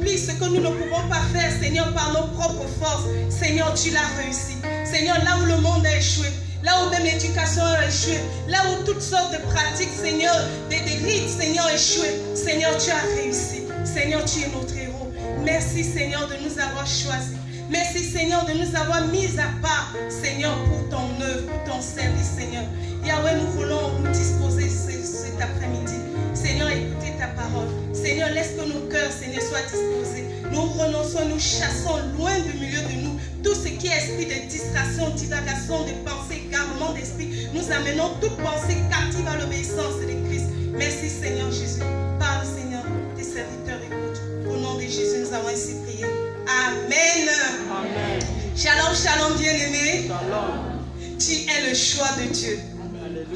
accompli ce que nous ne pouvons pas faire, Seigneur, par nos propres forces. Seigneur, tu l'as réussi. Seigneur, là où le monde a échoué, là où même l'éducation a échoué, là où toutes sortes de pratiques, Seigneur, des rites, Seigneur, échoué, Seigneur, tu as réussi. Seigneur, tu es notre héros. Merci, Seigneur, de nous avoir choisis. Merci, Seigneur, de nous avoir mis à part, Seigneur, pour ton œuvre, pour ton service, Seigneur. Yahweh, nous voulons nous disposer cet après-midi. Seigneur, écoutez ta parole. Seigneur, laisse que nos cœurs, Seigneur, soient disposés. Nous renonçons, nous chassons loin du milieu de nous tout ce qui est esprit de distraction, divagation, de pensée, égarement d'esprit. Nous amenons toute pensée captive à l'obéissance de Christ. Merci, Seigneur Jésus. Parle, Seigneur, tes serviteurs écoutent. Au nom de Jésus, nous avons ainsi prié. Amen. Amen. Shalom, shalom, bien-aimé. Shalom. Tu es le choix de Dieu.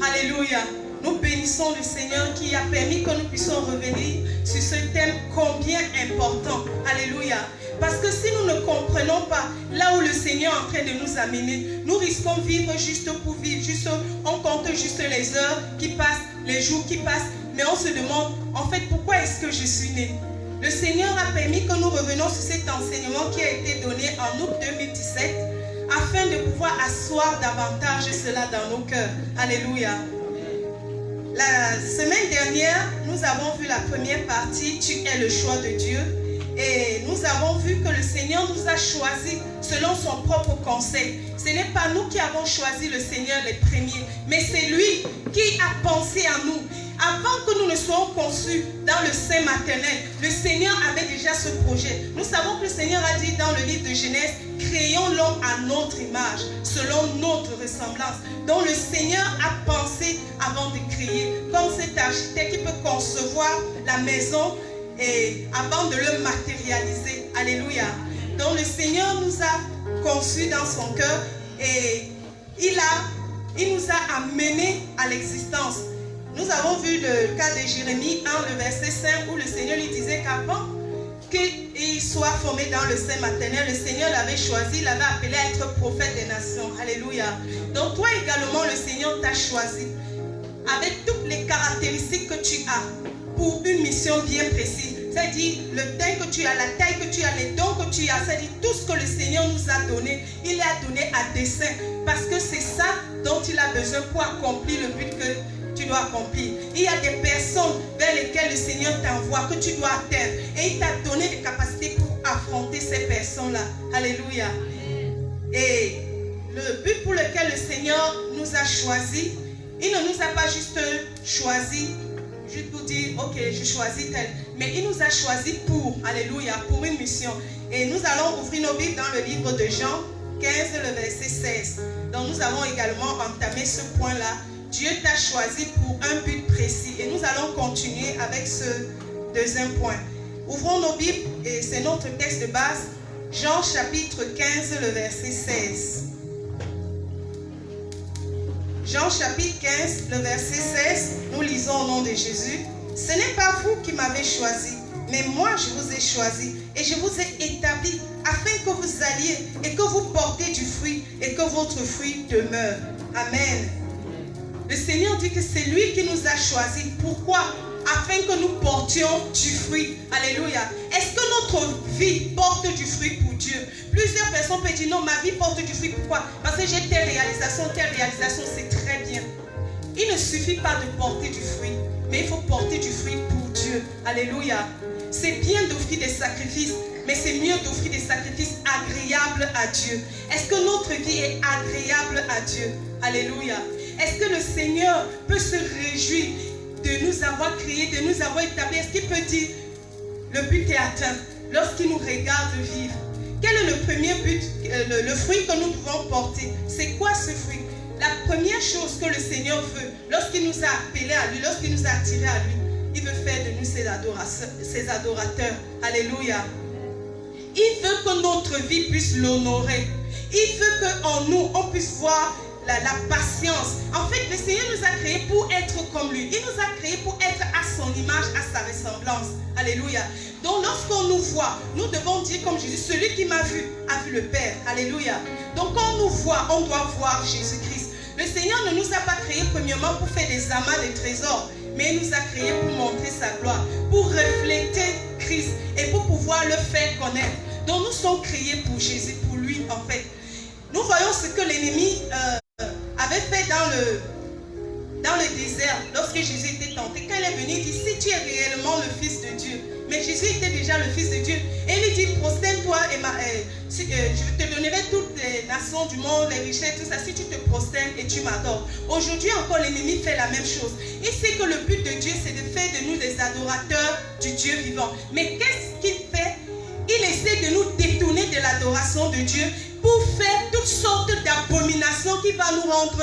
Alléluia. Nous bénissons le Seigneur qui a permis que nous puissions revenir sur ce thème combien important. Alléluia. Parce que si nous ne comprenons pas là où le Seigneur est en train de nous amener, nous risquons de vivre juste pour vivre. On compte juste les heures qui passent, les jours qui passent, mais on se demande, en fait, pourquoi est-ce que je suis né? Le Seigneur a permis que nous revenions sur cet enseignement qui a été donné en août 2017 afin de pouvoir asseoir davantage cela dans nos cœurs. Alléluia. La semaine dernière, nous avons vu la première partie, tu es le choix de Dieu. Et nous avons vu que le Seigneur nous a choisis selon son propre conseil. Ce n'est pas nous qui avons choisi le Seigneur les premiers, mais c'est lui qui a pensé à nous. Avant que nous ne soyons conçus dans le sein maternel, le Seigneur avait déjà ce projet. Nous savons que le Seigneur a dit dans le livre de Genèse, créons l'homme à notre image, selon notre ressemblance. Donc le Seigneur a pensé avant de créer, comme cet architecte qui peut concevoir la maison et avant de le matérialiser. Alléluia. Donc le Seigneur nous a conçus dans son cœur et il nous a amenés à l'existence. Nous avons vu le cas de Jérémie 1, le verset 5, où le Seigneur lui disait qu'avant qu'il soit formé dans le sein maternel, le Seigneur l'avait choisi, l'avait appelé à être prophète des nations. Alléluia. Donc toi également, le Seigneur t'a choisi avec toutes les caractéristiques que tu as pour une mission bien précise. C'est-à-dire le teint que tu as, la taille que tu as, les dons que tu as, c'est-à-dire tout ce que le Seigneur nous a donné, il l'a donné à dessein. Parce que c'est ça dont il a besoin pour accomplir le but que tu dois accomplir. Il y a des personnes vers lesquelles le Seigneur t'envoie, que tu dois atteindre. Et il t'a donné des capacités pour affronter ces personnes-là. Alléluia. Et le but pour lequel le Seigneur nous a choisis, il ne nous a pas juste choisis, juste pour dire, ok, je choisis tel. Mais il nous a choisis pour, alléluia, pour une mission. Et nous allons ouvrir nos Bibles dans le livre de Jean 15, le verset 16. Donc nous avons également entamé ce point-là. Dieu t'a choisi pour un but précis. Et nous allons continuer avec ce deuxième point. Ouvrons nos Bibles et c'est notre texte de base. Jean chapitre 15, le verset 16. Jean chapitre 15, le verset 16. Nous lisons au nom de Jésus. Ce n'est pas vous qui m'avez choisi, mais moi je vous ai choisi et je vous ai établi afin que vous alliez et que vous portez du fruit et que votre fruit demeure. Amen. Le Seigneur dit que c'est lui qui nous a choisis. Pourquoi? Afin que nous portions du fruit. Alléluia. Est-ce que notre vie porte du fruit pour Dieu? Plusieurs personnes peuvent dire non, ma vie porte du fruit. Pourquoi? Parce que j'ai telle réalisation, c'est très bien. Il ne suffit pas de porter du fruit, mais il faut porter du fruit pour Dieu. Alléluia. C'est bien d'offrir des sacrifices, mais c'est mieux d'offrir des sacrifices agréables à Dieu. Est-ce que notre vie est agréable à Dieu? Alléluia. Est-ce que le Seigneur peut se réjouir de nous avoir créés, de nous avoir établis? Est-ce qu'il peut dire, le but est atteint lorsqu'il nous regarde vivre? Quel est le premier but, le fruit que nous devons porter? C'est quoi ce fruit? La première chose que le Seigneur veut, lorsqu'il nous a appelés à lui, lorsqu'il nous a attirés à lui, il veut faire de nous ses adorateurs. Alléluia. Il veut que notre vie puisse l'honorer. Il veut qu'en nous, on puisse voir la patience. En fait, le Seigneur nous a créés pour être comme lui. Il nous a créés pour être à son image, à sa ressemblance. Alléluia. Donc, lorsqu'on nous voit, nous devons dire comme Jésus, celui qui m'a vu a vu le Père. Alléluia. Donc, quand on nous voit, on doit voir Jésus-Christ. Le Seigneur ne nous a pas créés premièrement pour faire des amas de trésors, mais il nous a créés pour montrer sa gloire, pour refléter Christ et pour pouvoir pouvoir le faire connaître. Donc nous sommes créés pour Jésus, pour lui en fait. Nous voyons ce que l'ennemi avait fait dans le désert lorsque Jésus était tenté. Quand il est venu, il dit, si tu es réellement le Fils de Dieu. Mais Jésus était déjà le Fils de Dieu. Et il dit, prosterne-toi et je te donnerai toutes les nations du monde, les richesses, tout ça, si tu te prosternes et tu m'adores. Aujourd'hui encore, l'ennemi fait la même chose. Il sait que le but de Dieu, c'est de faire de nous des adorateurs du Dieu vivant. Mais qu'est-ce qu'il fait? Il essaie de nous détourner de l'adoration de Dieu pour faire toutes sortes d'abominations qui vont nous rendre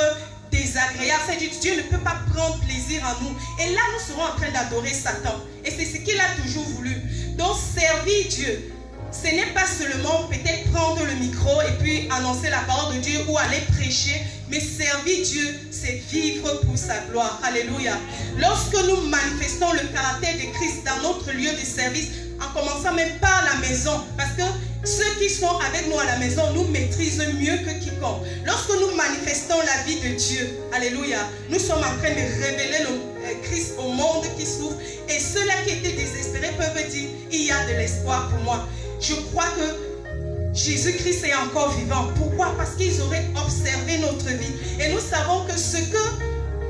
désagréable. C'est-à-dire que Dieu ne peut pas prendre plaisir en nous. Et là, nous serons en train d'adorer Satan. Et c'est ce qu'il a toujours voulu. Donc, servir Dieu, ce n'est pas seulement peut-être prendre le micro et puis annoncer la parole de Dieu ou aller prêcher, mais servir Dieu, c'est vivre pour sa gloire. Alléluia. Lorsque nous manifestons le caractère de Christ dans notre lieu de service, en commençant même par la maison, parce que ceux qui sont avec nous à la maison nous maîtrisent mieux que quiconque. Lorsque nous manifestons la vie de Dieu, alléluia, nous sommes en train de révéler le Christ au monde qui souffre. Et ceux-là qui étaient désespérés peuvent dire, il y a de l'espoir pour moi. Je crois que Jésus-Christ est encore vivant. Pourquoi? Parce qu'ils auraient observé notre vie. Et nous savons que ce que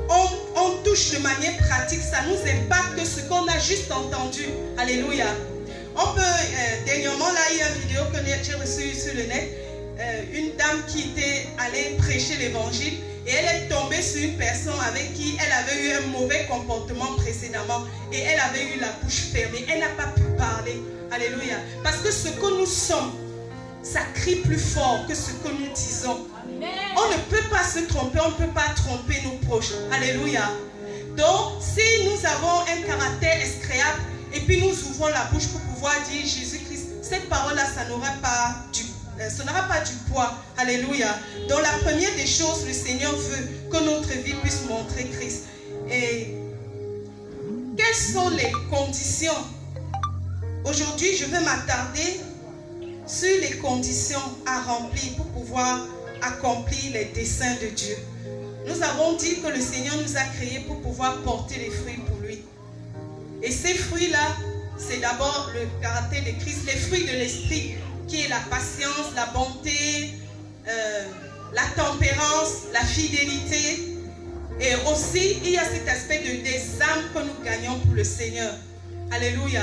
on touche de manière pratique, ça nous impacte ce qu'on a juste entendu. Alléluia. On peut, dernièrement, là, il y a une vidéo que j'ai reçue sur le net. Une dame qui était allée prêcher l'évangile et elle est tombée sur une personne avec qui elle avait eu un mauvais comportement précédemment et elle avait eu la bouche fermée. Elle n'a pas pu parler. Alléluia. Parce que ce que nous sommes, ça crie plus fort que ce que nous disons. On ne peut pas se tromper, on ne peut pas tromper nos proches. Alléluia. Donc, si nous avons un caractère excréable et puis nous ouvrons la bouche pour pouvoir dire Jésus-Christ, cette parole-là, ça n'aura pas du poids. Alléluia. Donc, la première des choses, le Seigneur veut que notre vie puisse montrer Christ. Et quelles sont les conditions? Aujourd'hui, je vais m'attarder sur les conditions à remplir pour pouvoir accomplir les desseins de Dieu. Nous avons dit que le Seigneur nous a créés pour pouvoir porter les fruits pour lui. Et ces fruits-là, c'est d'abord le caractère de Christ, les fruits de l'esprit, qui est la patience, la bonté, la tempérance, la fidélité. Et aussi, il y a cet aspect des âmes que nous gagnons pour le Seigneur. Alléluia.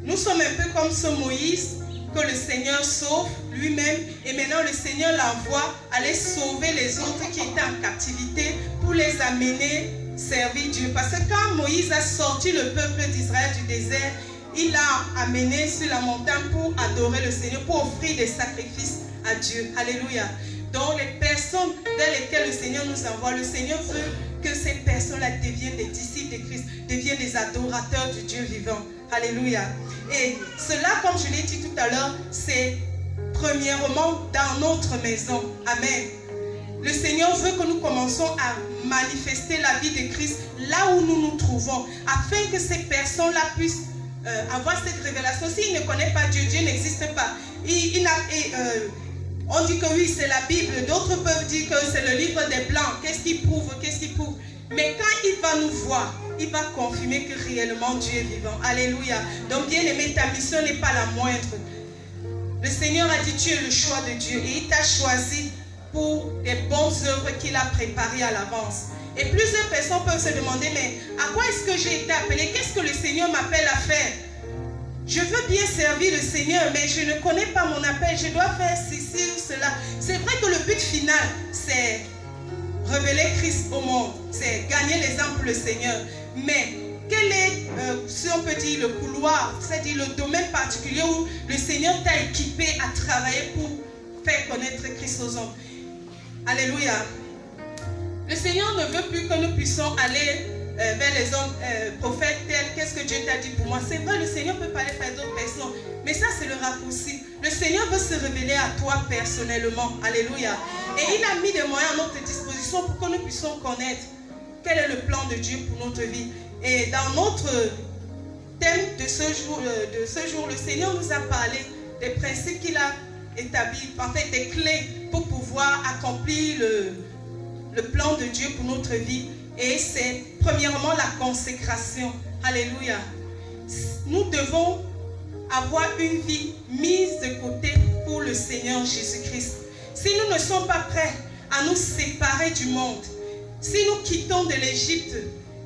Nous sommes un peu comme ce Moïse que le Seigneur sauve lui-même. Et maintenant, le Seigneur l'envoie aller sauver les autres qui étaient en captivité pour les amener servir Dieu. Parce que quand Moïse a sorti le peuple d'Israël du désert, il l'a amené sur la montagne pour adorer le Seigneur, pour offrir des sacrifices à Dieu. Alléluia. Donc les personnes dans lesquelles le Seigneur nous envoie, le Seigneur veut que ces personnes-là deviennent des disciples de Christ, deviennent des adorateurs du Dieu vivant. Alléluia. Et cela, comme je l'ai dit tout à l'heure, c'est premièrement dans notre maison. Amen. Le Seigneur veut que nous commençons à manifester la vie de Christ là où nous nous trouvons, afin que ces personnes-là puissent avoir cette révélation. S'ils ne connaissent pas Dieu, Dieu n'existe pas. On dit que oui, c'est la Bible. D'autres peuvent dire que c'est le livre des Blancs. Qu'est-ce qu'il prouve? Qu'est-ce qu'il prouve? Mais quand il va nous voir, il va confirmer que réellement Dieu est vivant. Alléluia. Donc bien aimé, ta mission n'est pas la moindre. Le Seigneur a dit, tu es le choix de Dieu. Et il t'a choisi pour les bonnes œuvres qu'il a préparées à l'avance. Et plusieurs personnes peuvent se demander, mais à quoi est-ce que j'ai été appelé? Qu'est-ce que le Seigneur m'appelle à faire? Je veux bien servir le Seigneur, mais je ne connais pas mon appel. Je dois faire ceci ou cela. C'est vrai que le but final, c'est révéler Christ au monde. C'est gagner les âmes pour le Seigneur. Mais quel est, si on peut dire, le couloir, c'est-à-dire le domaine particulier où le Seigneur t'a équipé à travailler pour faire connaître Christ aux hommes? Alléluia. Le Seigneur ne veut plus que nous puissions aller vers les hommes prophètes tels, qu'est-ce que Dieu t'a dit pour moi? C'est vrai, le Seigneur peut parler par d'autres personnes, mais ça c'est le raccourci. Le Seigneur veut se révéler à toi personnellement. Alléluia. Et il a mis des moyens à notre disposition pour que nous puissions connaître quel est le plan de Dieu pour notre vie. Et dans notre thème de ce jour, le Seigneur nous a parlé des principes qu'il a établis, en fait des clés pour pouvoir accomplir le plan de Dieu pour notre vie. Et c'est premièrement la consécration. Alléluia. Nous devons avoir une vie mise de côté pour le Seigneur Jésus-Christ. Si nous ne sommes pas prêts à nous séparer du monde, si nous quittons de l'Égypte,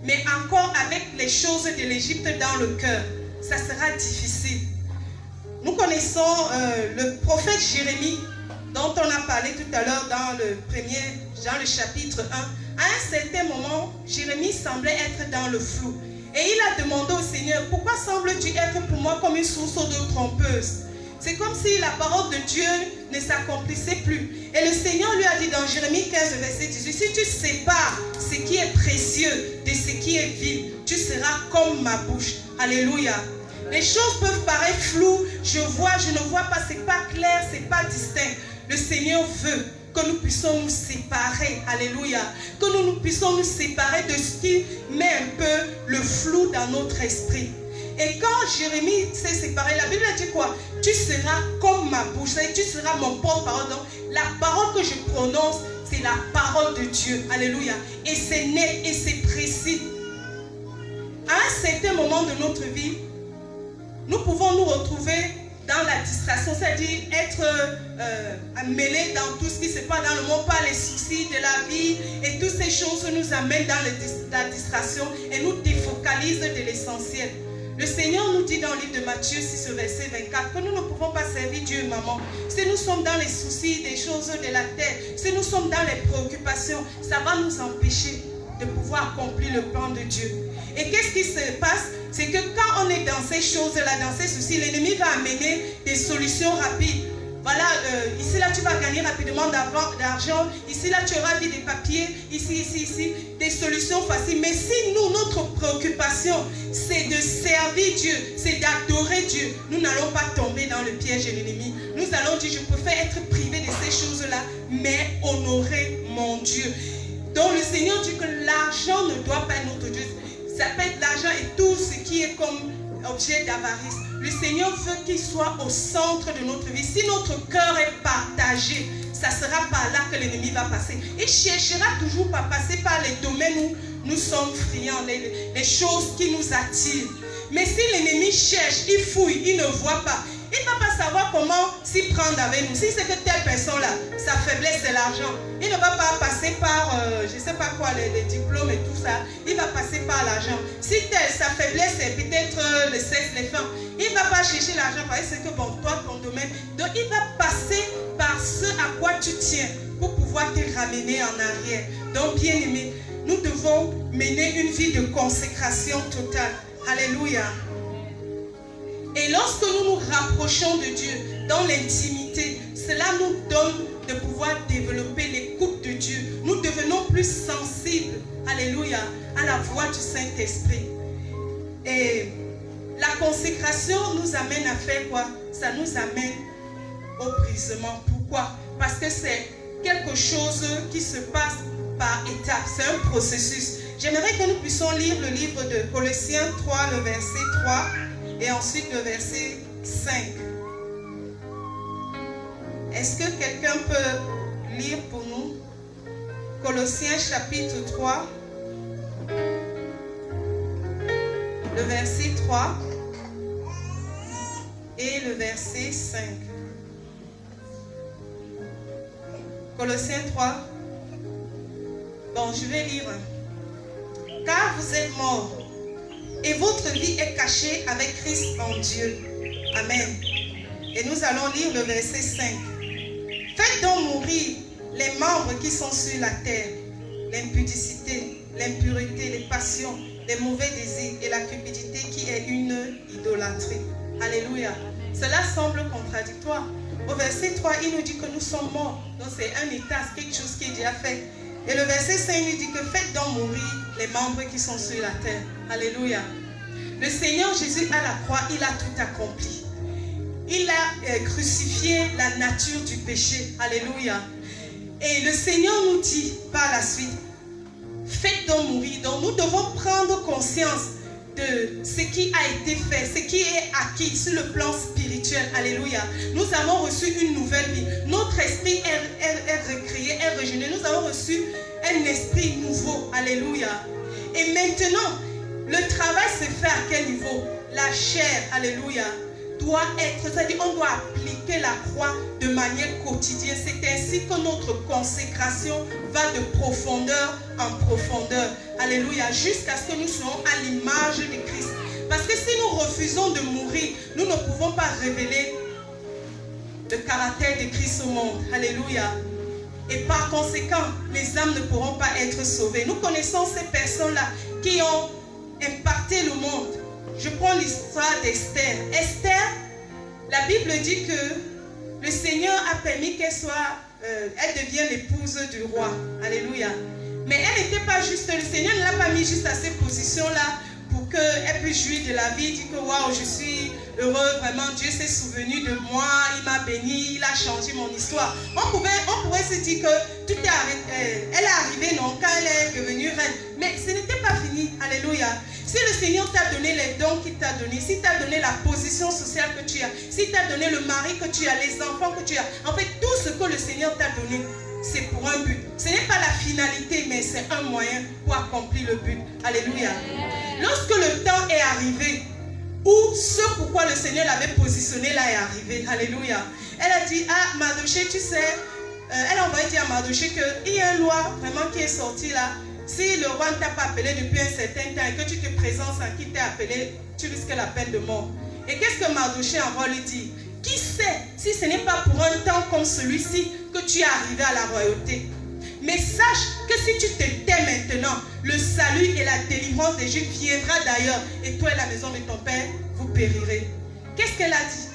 mais encore avec les choses de l'Égypte dans le cœur, ça sera difficile. Nous connaissons le prophète Jérémie, dont on a parlé tout à l'heure dans le chapitre 1. À un certain moment, Jérémie semblait être dans le flou. Et il a demandé au Seigneur, pourquoi sembles-tu être pour moi comme une source d'eau trompeuse? C'est comme si la parole de Dieu ne s'accomplissait plus. Et le Seigneur lui a dit dans Jérémie 15, verset 18, si tu sépares ce qui est précieux de ce qui est vil, tu seras comme ma bouche. Alléluia. Les choses peuvent paraître floues, je ne vois pas, c'est pas clair, c'est pas distinct. Le Seigneur veut que nous puissions nous séparer, alléluia, que nous puissions nous séparer de ce qui met un peu le flou dans notre esprit. Et quand Jérémie s'est séparé, la Bible dit quoi? Tu seras comme ma bouche, tu seras mon porte-parole. Donc, la parole que je prononce, c'est la parole de Dieu, alléluia. Et c'est net et c'est précis. À un certain moment de notre vie, nous pouvons nous retrouver dans la distraction, c'est-à-dire être mêlés dans tout ce qui se passe dans le monde par les soucis de la vie, et toutes ces choses nous amènent dans la distraction et nous défocalisent de l'essentiel. Le Seigneur nous dit dans le livre de Matthieu 6, verset 24, que nous ne pouvons pas servir Dieu et maman. Si nous sommes dans les soucis des choses de la terre, si nous sommes dans les préoccupations, ça va nous empêcher de pouvoir accomplir le plan de Dieu. Et qu'est-ce qui se passe? C'est que quand on est dans ces choses-là, dans ces soucis, l'ennemi va amener des solutions rapides. Voilà, ici là tu vas gagner rapidement d'argent, ici là tu auras vu des papiers, ici, des solutions faciles. Mais si nous, notre préoccupation, c'est de servir Dieu, c'est d'adorer Dieu, nous n'allons pas tomber dans le piège de l'ennemi. Nous allons dire, je préfère être privé de ces choses-là, mais honorer mon Dieu. Donc le Seigneur dit que l'argent ne doit pas être notre Dieu. Ça peut être l'argent et tout ce qui est comme objet d'avarice. Le Seigneur veut qu'il soit au centre de notre vie. Si notre cœur est partagé, ça sera par là que l'ennemi va passer. Il cherchera toujours par passer par les domaines où nous sommes friands, les choses qui nous attirent. Mais si l'ennemi cherche, il fouille, il ne voit pas, il ne va pas savoir comment s'y prendre avec nous. Si c'est que telle personne-là, sa faiblesse c'est l'argent, il ne va pas passer par, je ne sais pas quoi, les diplômes et tout ça. Il va passer par l'argent. Si sa faiblesse c'est peut-être le sexe, les femmes, il ne va pas chercher l'argent parce que c'est que bon, toi, ton domaine. Donc il va passer par ce à quoi tu tiens pour pouvoir te ramener en arrière. Donc bien aimé, nous devons mener une vie de consécration totale. Alléluia. Et lorsque nous nous rapprochons de Dieu dans l'intimité, cela nous donne de pouvoir développer l'écoute de Dieu. Nous devenons plus sensibles, alléluia, à la voix du Saint-Esprit. Et la consécration nous amène à faire quoi? Ça nous amène au brisement. Pourquoi? Parce que c'est quelque chose qui se passe par étapes. C'est un processus. J'aimerais que nous puissions lire le livre de Colossiens 3, le verset 3. Et ensuite le verset 5. Est-ce que quelqu'un peut lire pour nous Colossiens chapitre 3, le verset 3 et le verset 5. Colossiens 3. Bon, je vais lire. Car vous êtes morts et votre vie est cachée avec Christ en Dieu. Amen. Et nous allons lire le verset 5. Faites donc mourir les membres qui sont sur la terre, l'impudicité, l'impureté, les passions, les mauvais désirs et la cupidité qui est une idolâtrie. Alléluia. Cela semble contradictoire. Au verset 3, il nous dit que nous sommes morts. Donc c'est un état, quelque chose qui est déjà fait. Et le verset 5 nous dit que faites donc mourir les membres qui sont sur la terre. Alléluia. Le Seigneur Jésus à la croix, il a tout accompli. Il a crucifié la nature du péché. Alléluia. Et le Seigneur nous dit par la suite, faites donc mourir. Donc nous devons prendre conscience de ce qui a été fait, ce qui est acquis sur le plan spirituel. Alléluia. Nous avons reçu une nouvelle vie. Notre esprit est recréé, est régénéré. Nous avons reçu un esprit nouveau. Alléluia. Et maintenant, le travail se fait à quel niveau? La chair, alléluia, doit être, c'est-à-dire on doit appliquer la croix de manière quotidienne. C'est ainsi que notre consécration va de profondeur en profondeur. Alléluia. Jusqu'à ce que nous soyons à l'image de Christ. Parce que si nous refusons de mourir, nous ne pouvons pas révéler le caractère de Christ au monde. Alléluia. Et par conséquent, les âmes ne pourront pas être sauvées. Nous connaissons ces personnes-là qui ont impacté le monde. Je prends l'histoire d'Esther. Esther, la Bible dit que le Seigneur a permis qu'elle soit, elle devienne l'épouse du roi. Alléluia. Mais elle n'était pas juste, le Seigneur ne l'a pas mis juste à ces positions-là pour qu'elle puisse jouir de la vie, dire que waouh, je suis heureux, vraiment, Dieu s'est souvenu de moi, il m'a béni, il a changé mon histoire. On pourrait se dire que tout est arrêté, elle est arrivée, non, quand elle est devenue reine. Mais ce n'était pas fini, alléluia. Si le Seigneur t'a donné les dons qu'il t'a donné, si t'a donné la position sociale que tu as, si t'a donné le mari que tu as, les enfants que tu as, en fait, tout ce que le Seigneur t'a donné, c'est pour un but. Ce n'est pas la finalité, mais c'est un moyen pour accomplir le but. Alléluia. Lorsque le temps est arrivé, où ce pourquoi le Seigneur l'avait positionné là est arrivé. Alléluia. Elle a dit, ah, Mardoché, tu sais, elle a envoyé dire à Mardoché qu'il y a une loi vraiment qui est sortie là. Si le roi ne t'a pas appelé depuis un certain temps et que tu te présentes à qui t'a appelé, tu risques la peine de mort. Et qu'est-ce que Mardoché envoie lui dire? Qui sait si ce n'est pas pour un temps comme celui-ci que tu es arrivé à la royauté? Mais sache que si tu te tais maintenant, le salut et la délivrance des Juifs viendra d'ailleurs. Et toi et la maison de ton père, vous périrez. Qu'est-ce qu'elle a dit?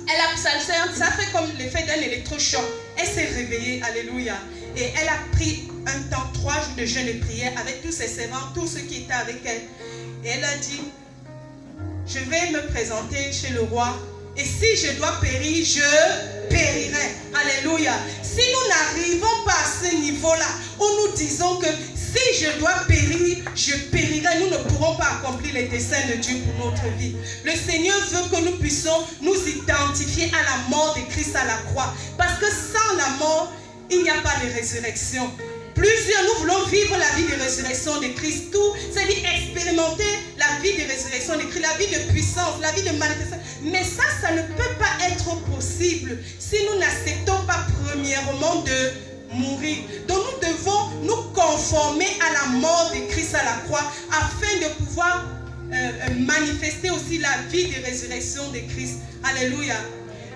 Elle a, ça fait comme l'effet d'un électrochoc. Elle s'est réveillée, alléluia. Et elle a pris un temps, 3 jours de jeûne et prière avec tous ses servants, tous ceux qui étaient avec elle. Et elle a dit, je vais me présenter chez le roi. Et si je dois périr, je périrai. Alléluia. Si nous n'arrivons pas à ce niveau-là, où nous disons que si je dois périr, je périrai, nous ne pourrons pas accomplir les desseins de Dieu pour notre vie. Le Seigneur veut que nous puissions nous identifier à la mort de Christ à la croix. Parce que sans la mort, il n'y a pas de résurrection. Plusieurs, nous voulons vivre la vie de résurrection de Christ. Tout, c'est-à-dire expérimenter la vie de résurrection de Christ, la vie de puissance, la vie de manifestation. Mais ça ne peut pas être possible si nous n'acceptons pas premièrement de mourir. Donc nous devons nous conformer à la mort de Christ à la croix afin de pouvoir manifester aussi la vie de résurrection de Christ. Alléluia.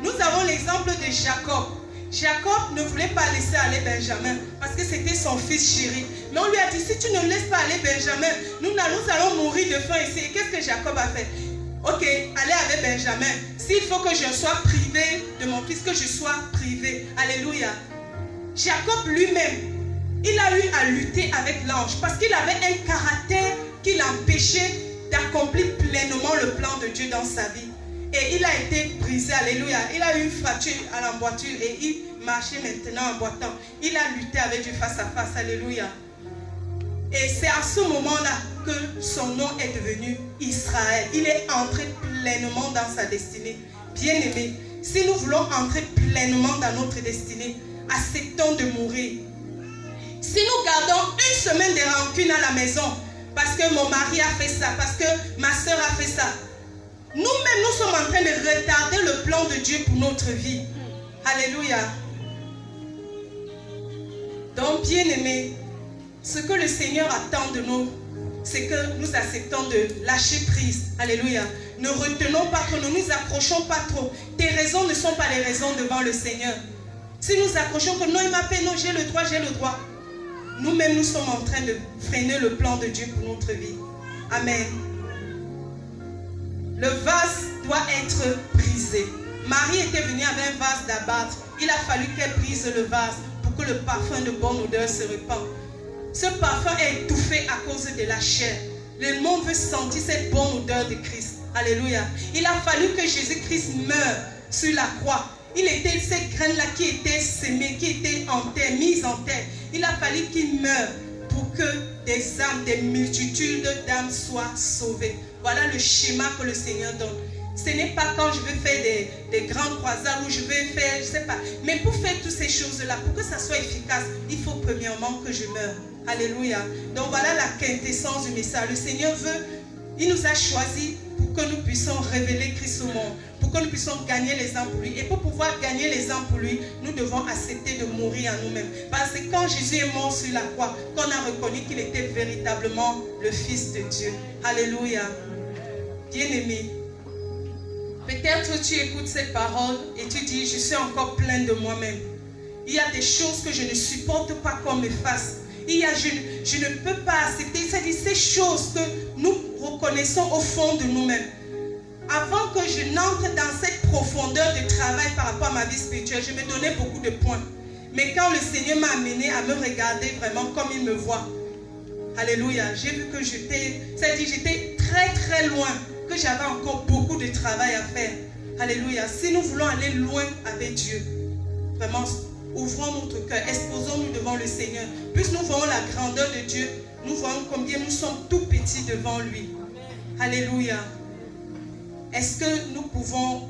Nous avons l'exemple de Jacob. Jacob ne voulait pas laisser aller Benjamin parce que c'était son fils chéri. Mais on lui a dit, si tu ne laisses pas aller Benjamin, nous allons mourir de faim ici. Et qu'est-ce que Jacob a fait? Ok, allez avec Benjamin. S'il faut que je sois privé de mon fils, que je sois privé. Alléluia. Jacob lui-même, il a eu à lutter avec l'ange parce qu'il avait un caractère qui l'empêchait d'accomplir pleinement le plan de Dieu dans sa vie. Et il a été brisé, alléluia. Il a eu une fracture à l'emboîture et il marchait maintenant en boitant. Il a lutté avec Dieu face à face, alléluia. Et c'est à ce moment-là que son nom est devenu Israël. Il est entré pleinement dans sa destinée. Bien-aimés, si nous voulons entrer pleinement dans notre destinée, acceptons de mourir. Si nous gardons une semaine de rancune à la maison, parce que mon mari a fait ça, parce que ma soeur a fait ça, nous-mêmes, nous sommes en train de retarder le plan de Dieu pour notre vie. Alléluia. Donc, bien-aimés, ce que le Seigneur attend de nous, c'est que nous acceptons de lâcher prise. Alléluia. Ne retenons pas trop, ne nous accrochons pas trop. Tes raisons ne sont pas les raisons devant le Seigneur. Si nous accrochons que non, il m'a fait, non, j'ai le droit. Nous-mêmes, nous sommes en train de freiner le plan de Dieu pour notre vie. Amen. Le vase doit être brisé. Marie était venue avec un vase d'abattre. Il a fallu qu'elle brise le vase pour que le parfum de bonne odeur se répande. Ce parfum est étouffé à cause de la chair. Le monde veut sentir cette bonne odeur de Christ. Alléluia. Il a fallu que Jésus-Christ meure sur la croix. Il était cette graine-là qui était sémée, qui était en terre, mise en terre. Il a fallu qu'il meure pour que des âmes, des multitudes d'âmes soient sauvées. Voilà le schéma que le Seigneur donne. Ce n'est pas quand je vais faire des grandes croisades où je vais faire, je ne sais pas. Mais pour faire toutes ces choses-là, pour que ça soit efficace, il faut premièrement que je meure. Alléluia. Donc voilà la quintessence du message. Le Seigneur veut, il nous a choisis pour que nous puissions révéler Christ au monde. pour que nous puissions gagner les âmes pour lui. Et pour pouvoir gagner les âmes pour lui, nous devons accepter de mourir à nous-mêmes. Parce que quand Jésus est mort sur la croix, qu'on a reconnu qu'il était véritablement le Fils de Dieu. Alléluia. Bien-aimé, peut-être tu écoutes cette parole et tu dis, je suis encore plein de moi-même. Il y a des choses que je ne supporte pas qu'on me fasse. Je ne peux pas accepter. C'est-à-dire ces choses que nous reconnaissons au fond de nous-mêmes. Avant que je n'entre dans cette profondeur de travail par rapport à ma vie spirituelle, je me donnais beaucoup de points. Mais quand le Seigneur m'a amené à me regarder vraiment comme il me voit, alléluia, j'ai vu que j'étais très très loin, que j'avais encore beaucoup de travail à faire. Alléluia. Si nous voulons aller loin avec Dieu, vraiment, ouvrons notre cœur, exposons-nous devant le Seigneur. Plus nous voyons la grandeur de Dieu, nous voyons combien nous sommes tout petits devant lui. Alléluia. Est-ce que nous pouvons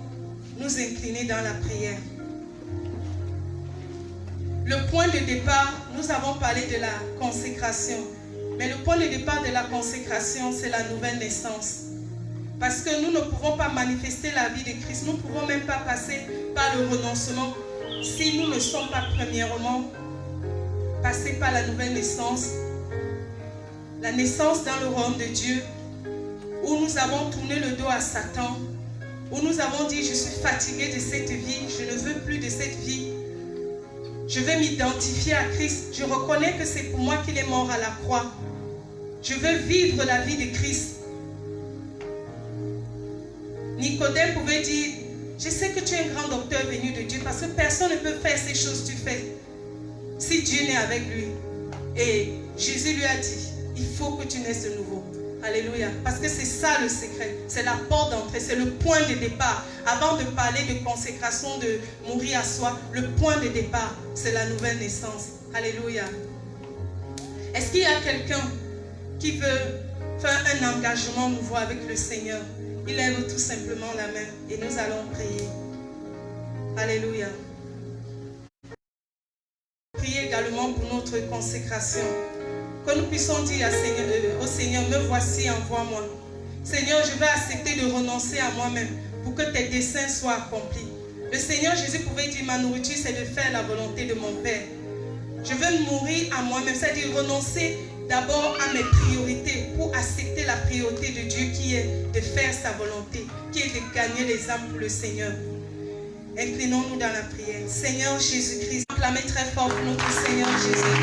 nous incliner dans la prière? Le point de départ, nous avons parlé de la consécration. Mais le point de départ de la consécration, c'est la nouvelle naissance. Parce que nous ne pouvons pas manifester la vie de Christ. Nous ne pouvons même pas passer par le renoncement si nous ne sommes pas premièrement passés par la nouvelle naissance. La naissance dans le royaume de Dieu, où nous avons tourné le dos à Satan, où nous avons dit, je suis fatigué de cette vie, je ne veux plus de cette vie. Je veux m'identifier à Christ. Je reconnais que c'est pour moi qu'il est mort à la croix. Je veux vivre la vie de Christ. Nicodème pouvait dire, je sais que tu es un grand docteur venu de Dieu parce que personne ne peut faire ces choses que tu fais si Dieu n'est avec lui. Et Jésus lui a dit, il faut que tu naisses de nouveau. Alléluia. Parce que c'est ça le secret. C'est la porte d'entrée. C'est le point de départ. Avant de parler de consécration, de mourir à soi, le point de départ, c'est la nouvelle naissance. Alléluia. Est-ce qu'il y a quelqu'un qui veut faire un engagement nouveau avec le Seigneur? Il lève tout simplement la main et nous allons prier. Alléluia. Priez également pour notre consécration. Que nous puissions dire au Seigneur, me voici, envoie-moi. Seigneur, je vais accepter de renoncer à moi-même pour que tes desseins soient accomplis. Le Seigneur Jésus pouvait dire, ma nourriture, c'est de faire la volonté de mon Père. Je veux mourir à moi-même, c'est-à-dire renoncer d'abord à mes priorités pour accepter la priorité de Dieu qui est de faire sa volonté, qui est de gagner les âmes pour le Seigneur. Inclinons-nous dans la prière. Seigneur Jésus-Christ, acclamez très fort pour notre Seigneur Jésus.